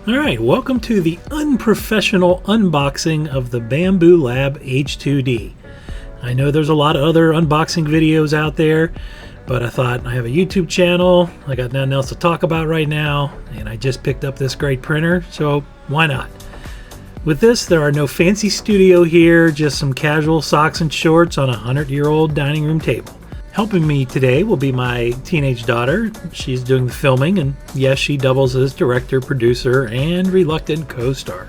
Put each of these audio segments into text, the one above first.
Alright, welcome to the unprofessional unboxing of the Bambu Lab H2D. I know there's a lot of other unboxing videos out there, but I thought I have a YouTube channel, I got nothing else to talk about right now, and I just picked up this great printer, so why not? With this, there are no fancy studio here, just some casual socks and shorts on a 100-year-old dining room table. Helping me today will be my teenage daughter. She's doing the filming, and yes, she doubles as director, producer, and reluctant co-star.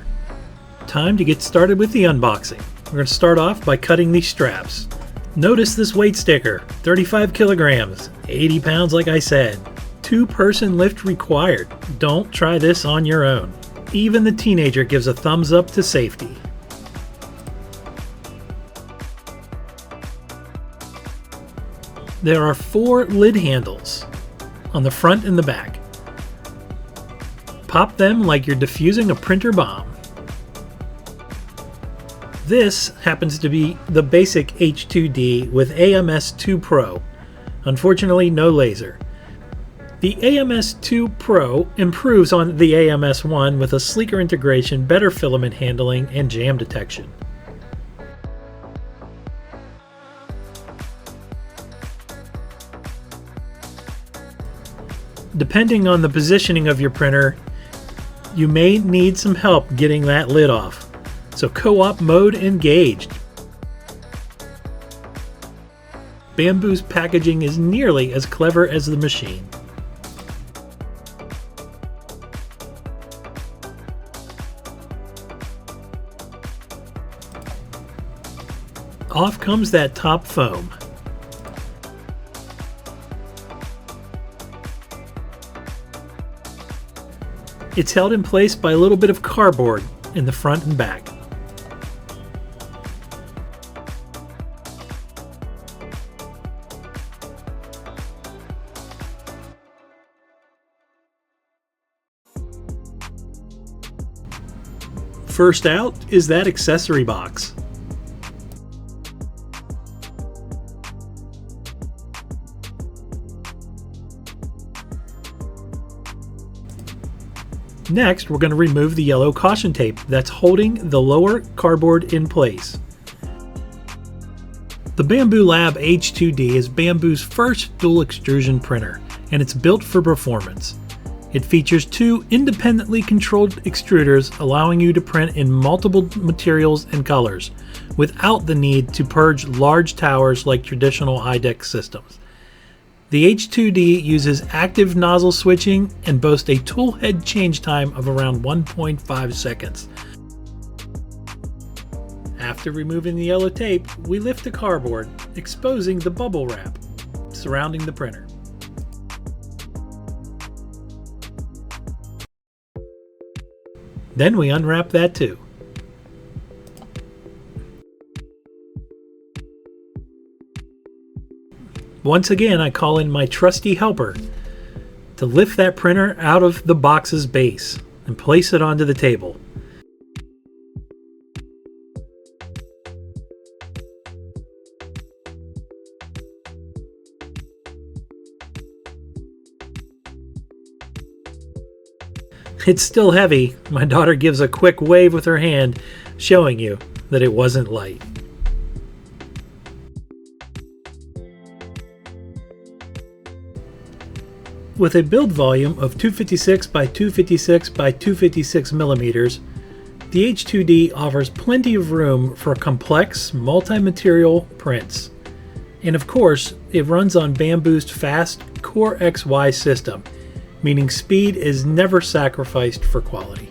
Time to get started with the unboxing. We're going to start off by cutting these straps. Notice this weight sticker, 35 kilograms, 80 pounds like I said. 2-person lift required. Don't try this on your own. Even the teenager gives a thumbs up to safety. There are 4 lid handles on the front and the back. Pop them like you're diffusing a printer bomb. This happens to be the basic H2D with AMS 2 Pro. Unfortunately, no laser. The AMS 2 Pro improves on the AMS 1 with a sleeker integration, better filament handling, and jam detection. Depending on the positioning of your printer, you may need some help getting that lid off. So co-op mode engaged. Bambu's packaging is nearly as clever as the machine. Off comes that top foam. It's held in place by a little bit of cardboard in the front and back. First out is that accessory box. Next, we're going to remove the yellow caution tape that's holding the lower cardboard in place. The Bambu Lab H2D is Bambu's first dual extrusion printer, and it's built for performance. It features 2 independently controlled extruders, allowing you to print in multiple materials and colors without the need to purge large towers like traditional IDEX systems. The H2D uses active nozzle switching and boasts a tool head change time of around 1.5 seconds. After removing the yellow tape, we lift the cardboard, exposing the bubble wrap surrounding the printer. Then we unwrap that too. Once again, I call in my trusty helper to lift that printer out of the box's base and place it onto the table. It's still heavy. My daughter gives a quick wave with her hand, showing you that it wasn't light. With a build volume of 256 by 256 by 256 millimeters, the H2D offers plenty of room for complex, multi-material prints. And of course, it runs on Bambu's fast Core XY system, meaning speed is never sacrificed for quality.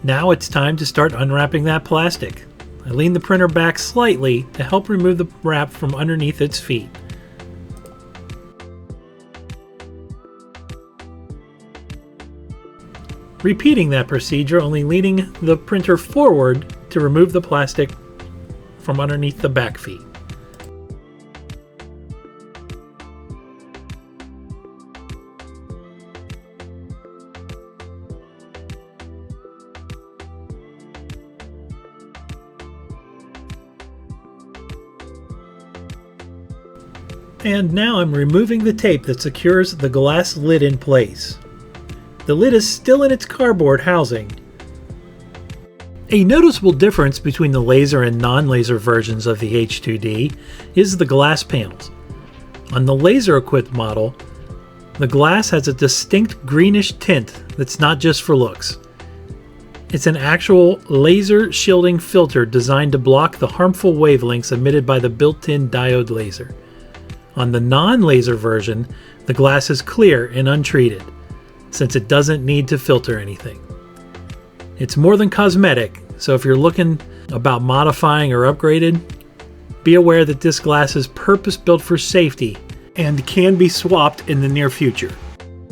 Now it's time to start unwrapping that plastic. I lean the printer back slightly to help remove the wrap from underneath its feet. Repeating that procedure, only leaning the printer forward to remove the plastic from underneath the back feet. And now I'm removing the tape that secures the glass lid in place. The lid is still in its cardboard housing. A noticeable difference between the laser and non-laser versions of the H2D is the glass panels. On the laser-equipped model, the glass has a distinct greenish tint that's not just for looks. It's an actual laser shielding filter designed to block the harmful wavelengths emitted by the built-in diode laser. On the non-laser version, the glass is clear and untreated, since it doesn't need to filter anything. It's more than cosmetic, so if you're looking about modifying or upgraded, be aware that this glass is purpose-built for safety and can be swapped in the near future.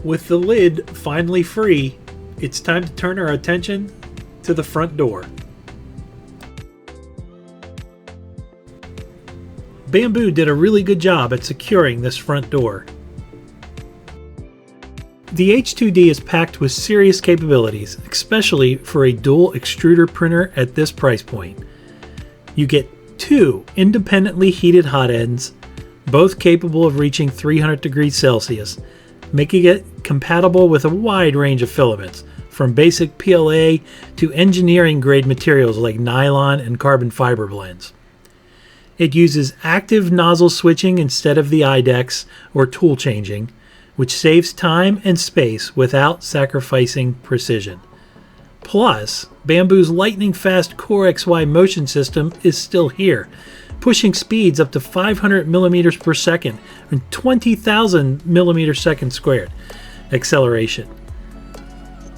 With the lid finally free, it's time to turn our attention to the front door. Bambu did a really good job at securing this front door. The H2D is packed with serious capabilities, especially for a dual extruder printer at this price point. You get 2 independently heated hot ends, both capable of reaching 300 degrees Celsius, making it compatible with a wide range of filaments, from basic PLA to engineering grade materials like nylon and carbon fiber blends. It uses active nozzle switching instead of the IDEX or tool changing, which saves time and space without sacrificing precision. Plus, Bambu's lightning-fast Core XY motion system is still here, pushing speeds up to 500 millimeters per second and 20,000 millimeters second squared acceleration.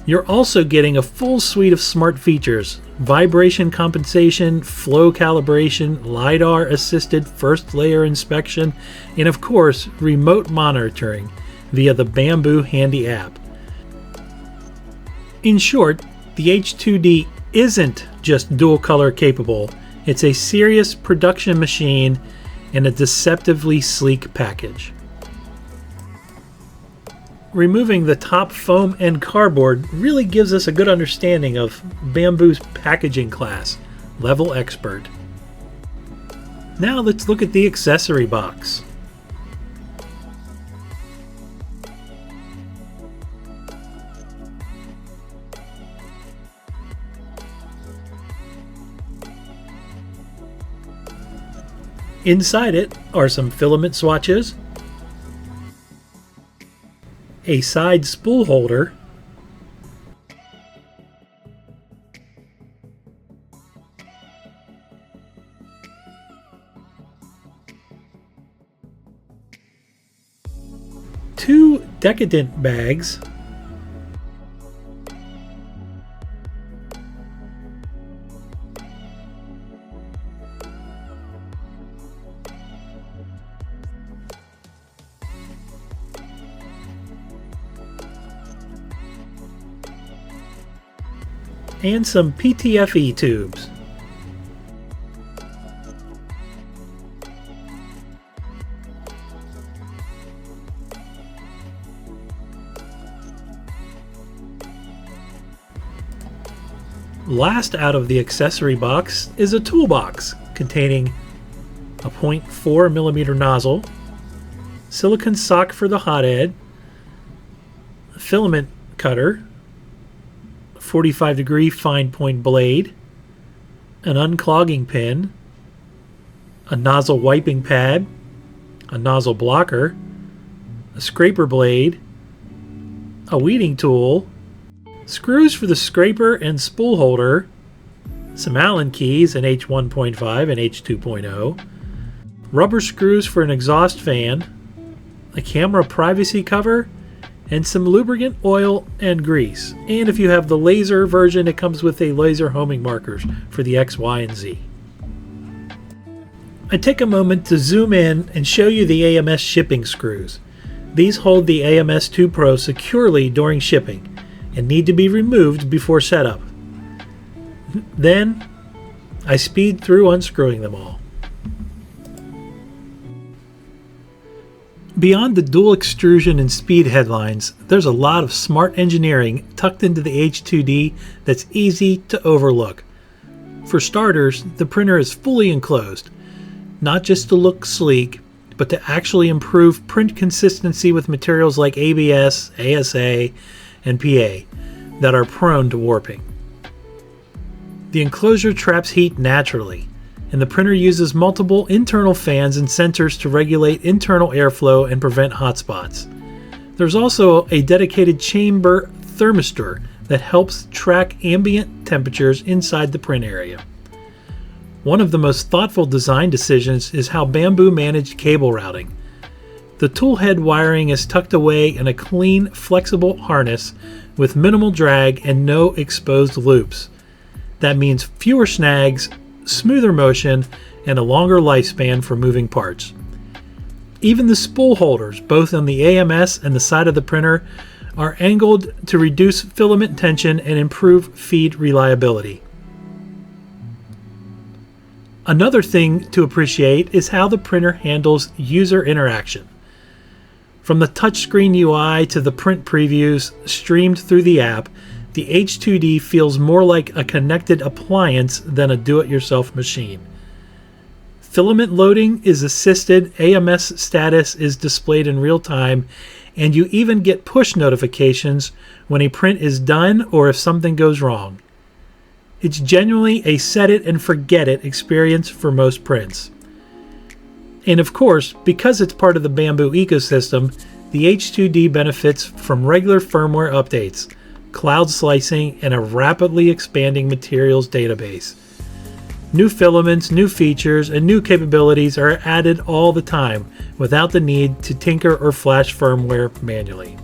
You're also getting a full suite of smart features: vibration compensation, flow calibration, LiDAR-assisted first layer inspection, and of course, remote monitoring via the Bambu Handy app. In short, the H2D isn't just dual color capable, it's a serious production machine and a deceptively sleek package. Removing the top foam and cardboard really gives us a good understanding of Bambu's packaging class, level expert. Now let's look at the accessory box. Inside it are some filament swatches, a side spool holder, two decadent bags, and some PTFE tubes. Last out of the accessory box is a toolbox containing a 0.4 millimeter nozzle, silicone sock for the hothead, a filament cutter, 45-degree fine point blade, an unclogging pin, a nozzle wiping pad, a nozzle blocker, a scraper blade, a weeding tool, screws for the scraper and spool holder, some Allen keys in H1.5 and H2.0, rubber screws for an exhaust fan, a camera privacy cover, and some lubricant, oil, and grease. And if you have the laser version, it comes with a laser homing markers for the X, Y, and Z. I take a moment to zoom in and show you the AMS shipping screws. These hold the AMS 2 Pro securely during shipping and need to be removed before setup. Then, I speed through unscrewing them all. Beyond the dual extrusion and speed headlines, there's a lot of smart engineering tucked into the H2D that's easy to overlook. For starters, the printer is fully enclosed, not just to look sleek, but to actually improve print consistency with materials like ABS, ASA, and PA that are prone to warping. The enclosure traps heat naturally, and the printer uses multiple internal fans and sensors to regulate internal airflow and prevent hotspots. There's also a dedicated chamber thermistor that helps track ambient temperatures inside the print area. One of the most thoughtful design decisions is how Bambu managed cable routing. The tool head wiring is tucked away in a clean, flexible harness with minimal drag and no exposed loops. That means fewer snags, smoother motion, and a longer lifespan for moving parts. Even the spool holders, both on the AMS and the side of the printer, are angled to reduce filament tension and improve feed reliability. Another thing to appreciate is how the printer handles user interaction. From the touchscreen UI to the print previews streamed through the app, the H2D feels more like a connected appliance than a do-it-yourself machine. Filament loading is assisted, AMS status is displayed in real time, and you even get push notifications when a print is done or if something goes wrong. It's genuinely a set-it-and-forget-it experience for most prints. And of course, because it's part of the Bambu ecosystem, the H2D benefits from regular firmware updates, cloud slicing, and a rapidly expanding materials database. New filaments, new features, and new capabilities are added all the time without the need to tinker or flash firmware manually.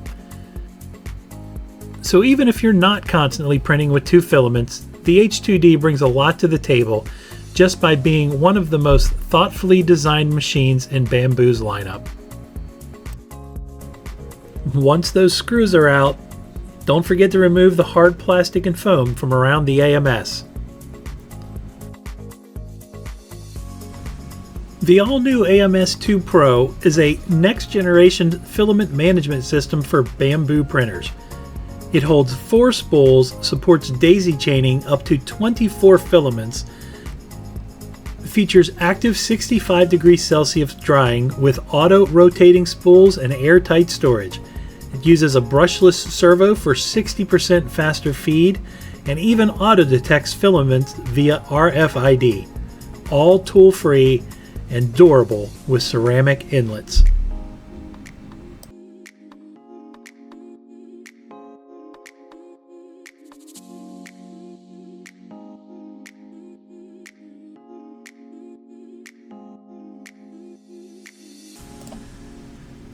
So even if you're not constantly printing with two filaments, the H2D brings a lot to the table just by being one of the most thoughtfully designed machines in Bambu's lineup. Once those screws are out, don't forget to remove the hard plastic and foam from around the AMS. The all-new AMS2 Pro is a next-generation filament management system for Bambu printers. It holds 4 spools, supports daisy chaining up to 24 filaments, features active 65 degrees Celsius drying with auto-rotating spools and airtight storage. It uses a brushless servo for 60% faster feed and even auto-detects filaments via RFID. All tool-free and durable with ceramic inlets.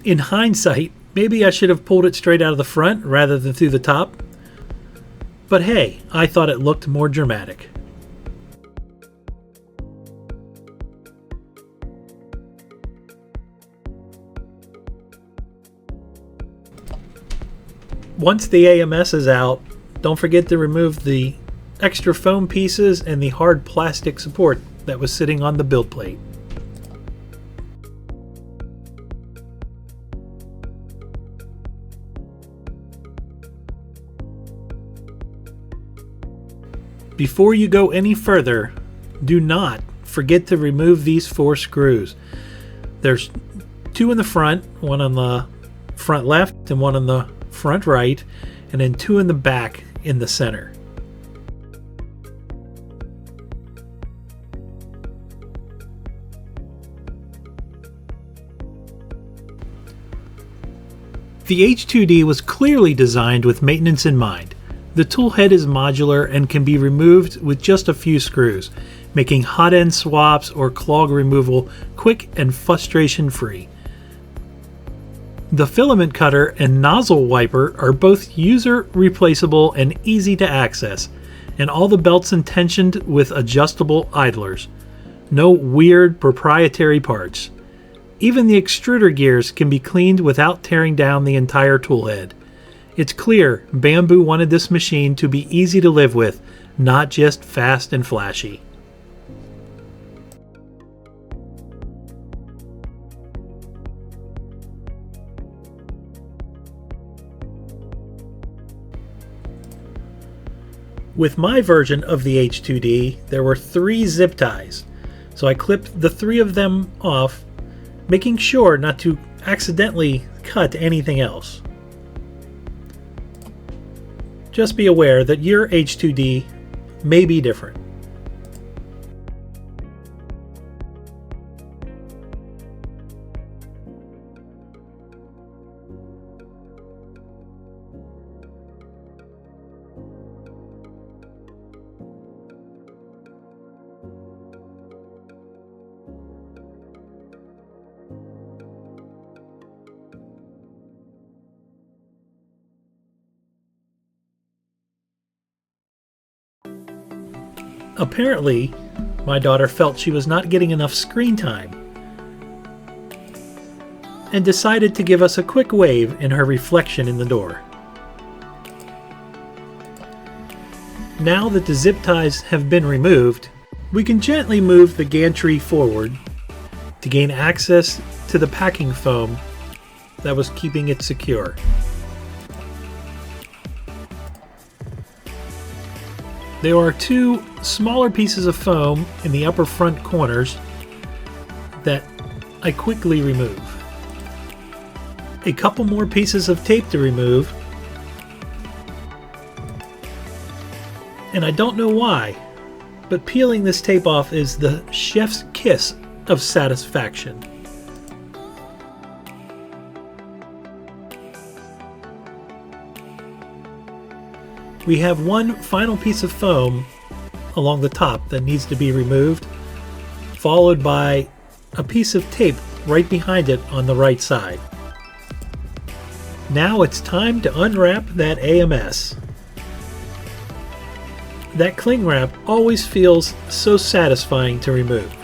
In hindsight, maybe I should have pulled it straight out of the front rather than through the top. But hey, I thought it looked more dramatic. Once the AMS is out, don't forget to remove the extra foam pieces and the hard plastic support that was sitting on the build plate. Before you go any further, do not forget to remove these 4 screws. There's 2 in the front, one on the front left and one on the front right, and then 2 in the back in the center. The H2D was clearly designed with maintenance in mind. The tool head is modular and can be removed with just a few screws, making hot end swaps or clog removal quick and frustration-free. The filament cutter and nozzle wiper are both user replaceable and easy to access, and all the belts intentioned with adjustable idlers. No weird proprietary parts. Even the extruder gears can be cleaned without tearing down the entire tool head. It's clear Bambu wanted this machine to be easy to live with, not just fast and flashy. With my version of the H2D, there were 3 zip ties, so I clipped the 3 of them off making sure not to accidentally cut anything else. Just be aware that your H2D may be different. Apparently, my daughter felt she was not getting enough screen time and decided to give us a quick wave in her reflection in the door. Now that the zip ties have been removed, we can gently move the gantry forward to gain access to the packing foam that was keeping it secure. There are two smaller pieces of foam in the upper front corners that I quickly remove. A couple more pieces of tape to remove, and I don't know why, but peeling this tape off is the chef's kiss of satisfaction. We have one final piece of foam along the top that needs to be removed, followed by a piece of tape right behind it on the right side. Now it's time to unwrap that AMS. That cling wrap always feels so satisfying to remove.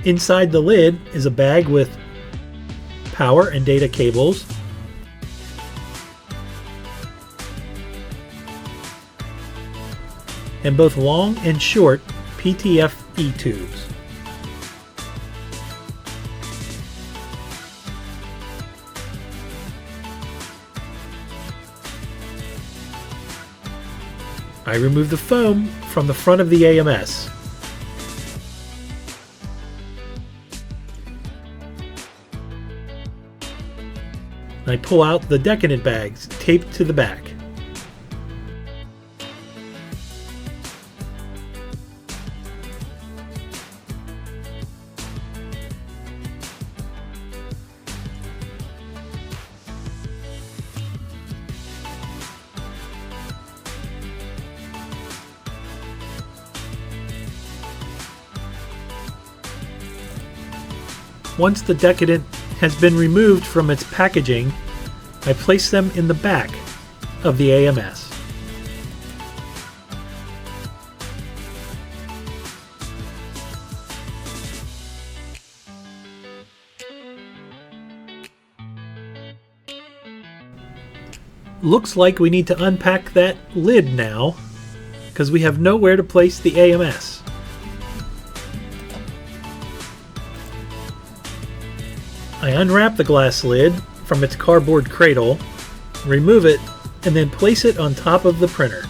Inside the lid is a bag with power and data cables, and both long and short PTFE tubes. I remove the foam from the front of the AMS. I pull out the decadent bags taped to the back. Once the decadent has been removed from its packaging, I place them in the back of the AMS. Looks like we need to unpack that lid now, because we have nowhere to place the AMS. I unwrap the glass lid from its cardboard cradle, remove it, and then place it on top of the printer.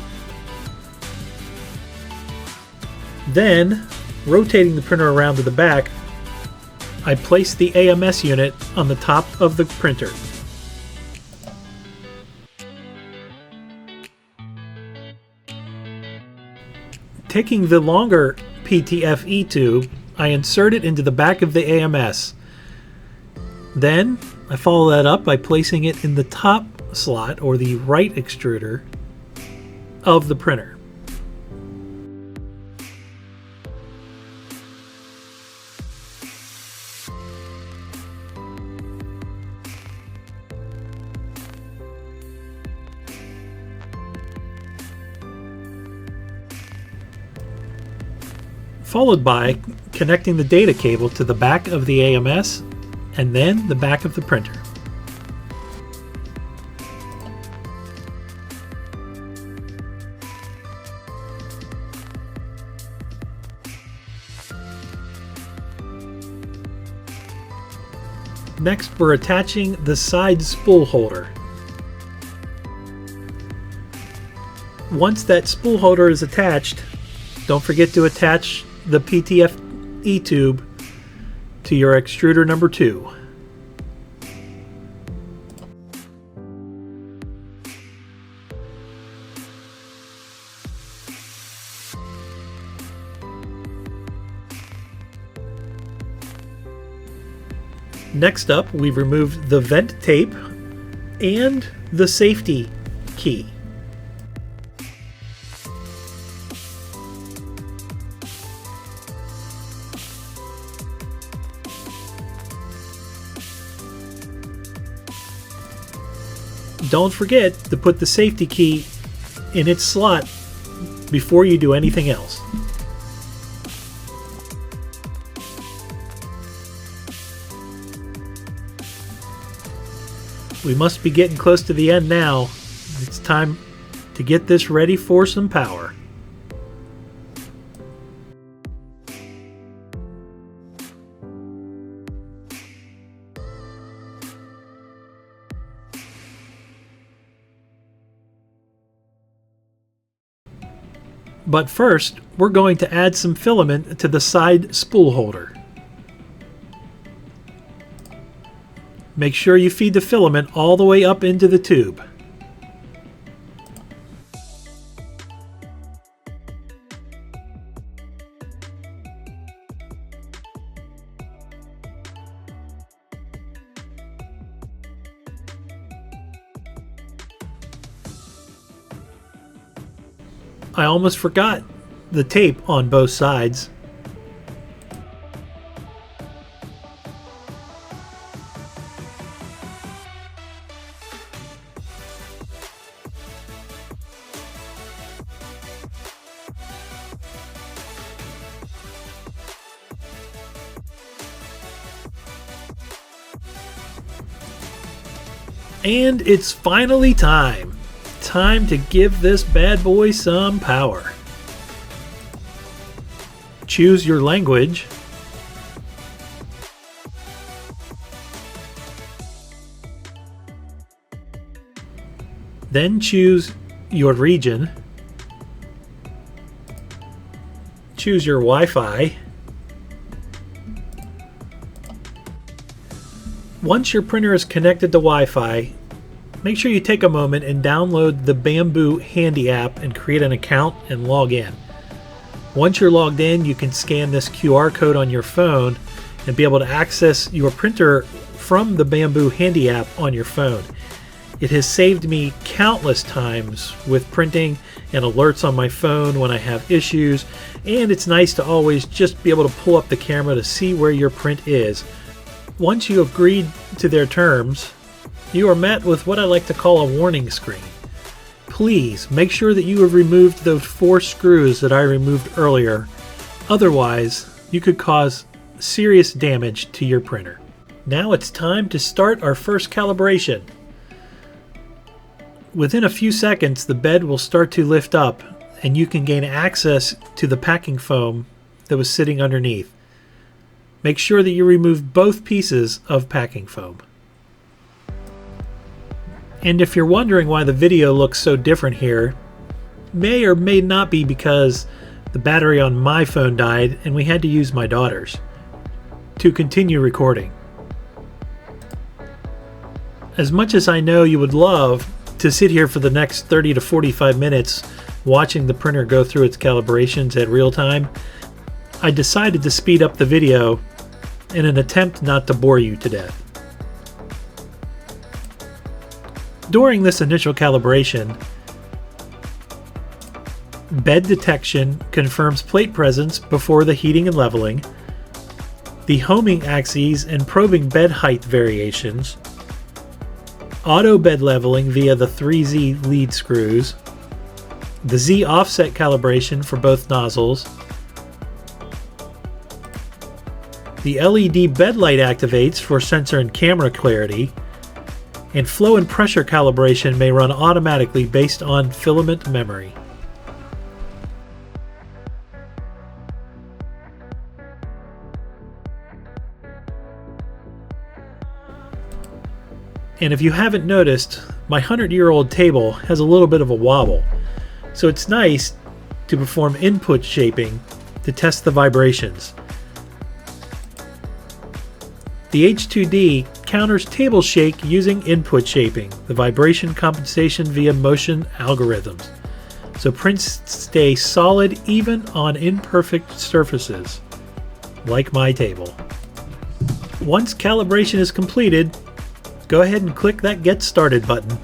Then, rotating the printer around to the back, I place the AMS unit on the top of the printer. Taking the longer PTFE tube, I insert it into the back of the AMS. Then, I follow that up by placing it in the top slot, or the right extruder, of the printer. followed by connecting the data cable to the back of the AMS and then the back of the printer. Next, we're attaching the side spool holder. Once that spool holder is attached, don't forget to attach the PTFE tube to your extruder number 2. Next up, we've removed the vent tape and the safety key. Don't forget to put the safety key in its slot before you do anything else. We must be getting close to the end now. It's time to get this ready for some power. But first, we're going to add some filament to the side spool holder. Make sure you feed the filament all the way up into the tube. I almost forgot the tape on both sides. And it's finally time. Time to give this bad boy some power. Choose your language. Then choose your region. Choose your Wi-Fi. Once your printer is connected to Wi-Fi, make sure you take a moment and download the Bambu Handy app and create an account and log in. Once you're logged in, you can scan this QR code on your phone and be able to access your printer from the Bambu Handy app on your phone. It has saved me countless times with printing and alerts on my phone when I have issues, and it's nice to always just be able to pull up the camera to see where your print is. Once you have agreed to their terms, you are met with what I like to call a warning screen. Please make sure that you have removed those 4 screws that I removed earlier. Otherwise, you could cause serious damage to your printer. Now it's time to start our first calibration. Within a few seconds, the bed will start to lift up and you can gain access to the packing foam that was sitting underneath. Make sure that you remove both pieces of packing foam. And if you're wondering why the video looks so different here, may or may not be because the battery on my phone died and we had to use my daughter's to continue recording. As much as I know you would love to sit here for the next 30 to 45 minutes watching the printer go through its calibrations at real time, I decided to speed up the video in an attempt not to bore you to death. During this initial calibration, bed detection confirms plate presence before the heating and leveling, the homing axes and probing bed height variations, auto bed leveling via the 3Z lead screws, the Z offset calibration for both nozzles, The LED bed light activates for sensor and camera clarity, and flow and pressure calibration may run automatically based on filament memory. And if you haven't noticed, my 100-year-old table has a little bit of a wobble, so it's nice to perform input shaping to test the vibrations. The H2D counters table shake using input shaping, the vibration compensation via motion algorithms, so prints stay solid even on imperfect surfaces, like my table. Once calibration is completed, go ahead and click that Get Started button.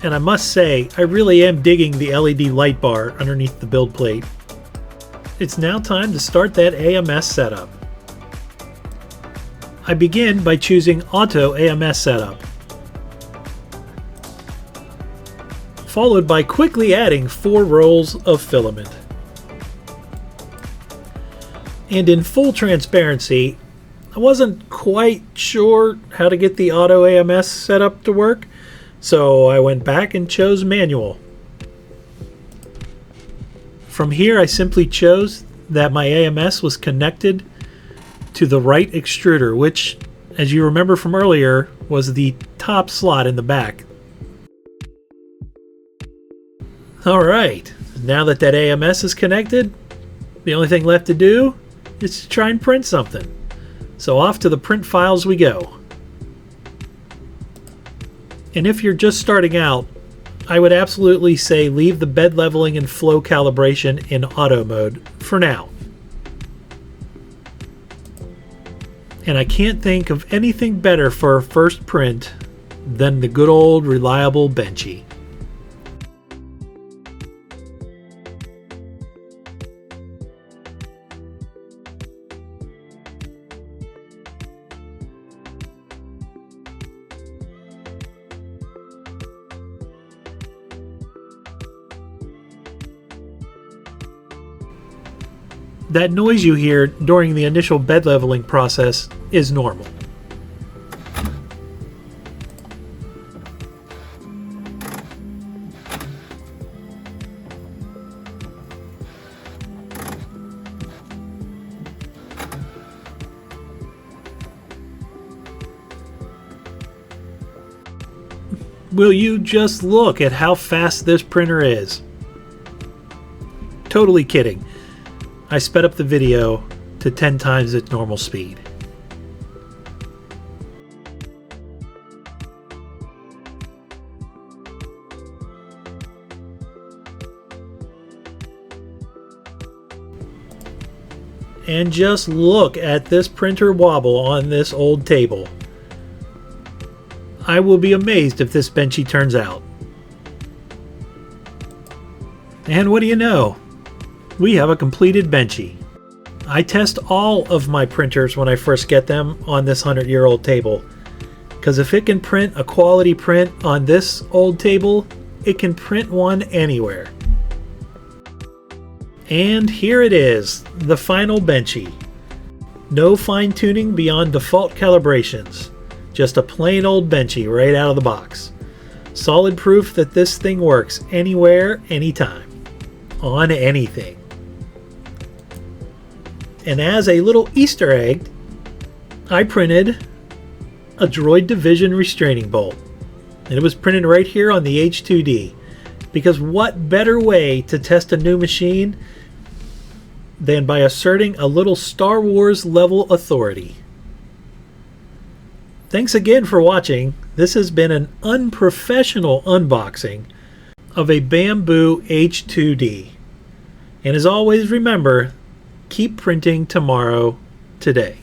And I must say, I really am digging the LED light bar underneath the build plate. It's now time to start that AMS setup. I begin by choosing Auto AMS Setup, followed by quickly adding 4 rolls of filament. And in full transparency, I wasn't quite sure how to get the Auto AMS setup to work, so I went back and chose Manual. From here, I simply chose that my AMS was connected to the right extruder, which, as you remember from earlier, was the top slot in the back. Alright, now that AMS is connected, the only thing left to do is to try and print something. So off to the print files we go. And if you're just starting out, I would absolutely say leave the bed leveling and flow calibration in auto mode for now. And I can't think of anything better for a first print than the good old reliable Benchy. That noise you hear during the initial bed leveling process is normal. Will you just look at how fast this printer is? Totally kidding. I sped up the video to 10 times its normal speed. And just look at this printer wobble on this old table. I will be amazed if this Benchy turns out. And what do you know? We have a completed Benchy. I test all of my printers when I first get them on this 100-year-old table, because if it can print a quality print on this old table, it can print one anywhere. And here it is, the final Benchy. No fine-tuning beyond default calibrations, just a plain old Benchy right out of the box. Solid proof that this thing works anywhere, anytime, on anything. And as a little Easter egg, I printed a Droid Division restraining bolt. And it was printed right here on the H2D. Because what better way to test a new machine than by asserting a little Star Wars level authority. Thanks again for watching. This has been an unprofessional unboxing of a Bambu H2D. And as always, remember, keep printing tomorrow today.